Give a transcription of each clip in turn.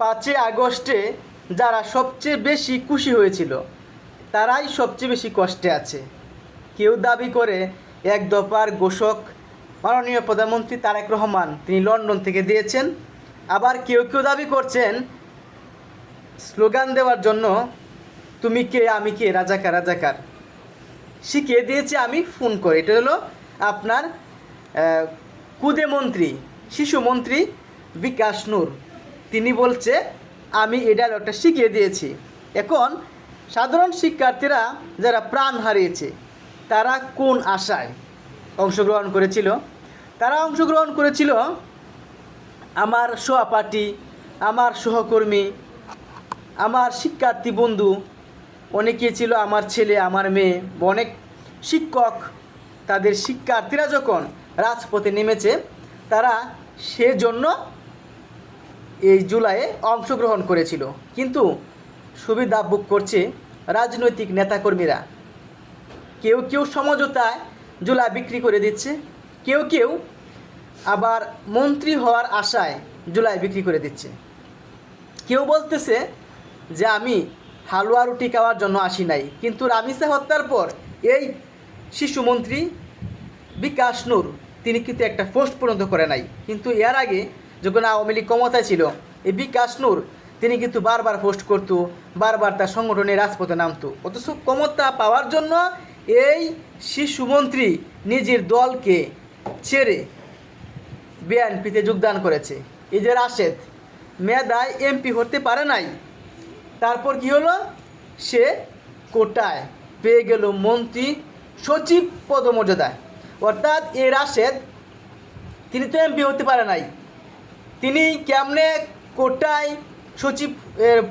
5ই আগস্টে যারা সবচেয়ে বেশি খুশি হয়েছিল তারাই সবচেয়ে বেশি কষ্টে আছে। কেউ দাবি করে এক দফার ঘোষক মাননীয় প্রধানমন্ত্রী তারেক রহমান তিনি লন্ডন থেকে দিয়েছেন, আবার কেউ কেউ দাবি করছেন স্লোগান দেওয়ার জন্য তুমি কে আমি কে রাজাকার রাজাকার শিখিয়ে দিয়েছে আমি ফোন করে। এটা হলো আপনার কুদে মন্ত্রী শিশুমন্ত্রী বিকাশ নূর, তিনি বলছে আমি এই ডায়লগটা শিখিয়ে দিয়েছি। এখন সাধারণ শিক্ষার্থীরা যারা প্রাণ হারিয়েছে তারা কোন আশায় অংশগ্রহণ করেছিল? তারা অংশগ্রহণ করেছিল আমার সহপাঠী, আমার সহকর্মী, আমার শিক্ষার্থী বন্ধু, অনেকে ছিল আমার ছেলে আমার মেয়ে, অনেক শিক্ষক, তাদের শিক্ষার্থীরা যখন রাজপথে নেমেছে তারা সেজন্য এই জুলাইয়ে অংশগ্রহণ করেছিল। কিন্তু সুবিধা ভোগ করছে রাজনৈতিক নেতাকর্মীরা। কেউ কেউ সমঝোতায় জুলাই বিক্রি করে দিচ্ছে, কেউ কেউ আবার মন্ত্রী হওয়ার আশায় জুলাই বিক্রি করে দিচ্ছে। কেউ বলতেছে যে আমি হালুয়া রুটি খাওয়ার জন্য আসি নাই, কিন্তু রামিসা হত্যার পর এই শিশুমন্ত্রী বিকাশ নূর তিনি কিন্তু একটা পোস্ট পর্যন্ত করে নাই। কিন্তু এর আগে যখন আওয়ামী লীগ ক্ষমতায় ছিল এই বিকাশ নূর তিনি কিন্তু বারবার পোস্ট করতো, বারবার তার সংগঠনে রাজপথে নামতো। অথচ ক্ষমতা পাওয়ার জন্য এই শিশুমন্ত্রী নিজের দলকে ছেড়ে বিএনপিতে যোগদান করেছে। এই যে রাশেদ মেধায় এমপি হতে পারে নাই, তারপর কি হলো, সে কোটায় পেয়ে গেল মন্ত্রী সচিব পদমর্যাদায়। অর্থাৎ এই রাশেদ তিনি তো এমপি হতে পারে নাই, তিনি কেমনে কোটায় সচিব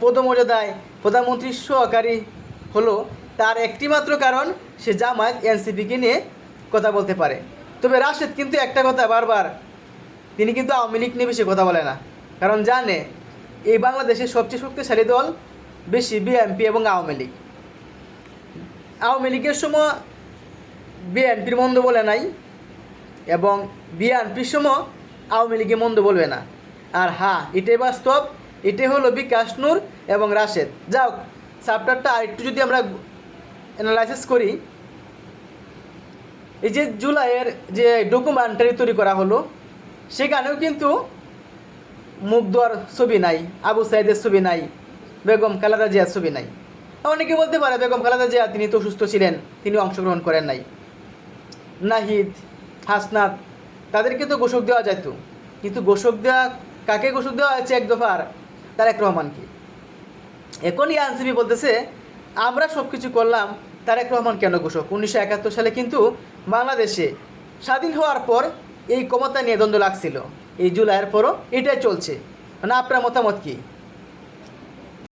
পদমর্যাদায় প্রধানমন্ত্রীর সহকারী হলো? তার একটি মাত্র কারণ, সে জামায়াত এনসিপিকে নিয়ে কথা বলতে পারে। তবে রাশেদ কিন্তু একটা কথা বারবার, তিনি কিন্তু আওয়ামী লীগ নিয়ে বেশি কথা বলে না, কারণ জানে এই বাংলাদেশের সবচেয়ে শক্তিশালী দল বেশি বিএনপি এবং আওয়ামী লীগ। আওয়ামী লীগের সময় বিএনপির মন্দ বলে নাই এবং বিএনপির সময় আওয়ামী লীগে মন্দ বলবে না। আর হ্যাঁ, এটাই বাস্তব, এটাই হলো বিকাশ নূর এবং রাশেদ। যাও চ্যাপ্টারটা আরেকটু যদি আমরা অ্যানালাইসিস করি, এই যে জুলাইয়ের যে ডকুমেন্টারি তৈরি করা হলো সেখানেও কিন্তু মুগ্ধর ছবি নাই, আবু সাইদের ছবি নাই, বেগম খালেদা জিয়ার ছবি নাই। অনেকে বলতে পারে বেগম খালেদা জিয়া তিনি তো সুস্থ ছিলেন, তিনি অংশগ্রহণ করেন নাই। নাহিদ, হাসনাত তাদেরকে তো ঘোষক দেওয়া যেত, কিন্তু ঘোষক দেওয়া কাকে ঘোষক দেওয়া হয়েছে? এক দফার তারেক রহমানকে। এখনই এনসিপি বলতেছে আমরা সব কিছু করলাম, তারেক রহমান কেন ঘোষক? 1971 সালে কিন্তু বাংলাদেশে স্বাধীন হওয়ার পর এই ক্ষমতা নিয়ে দ্বন্দ্ব লাগছিল, এই জুলাইয়ের পরও এটাই চলছে। মানে আপনার মতামত কী?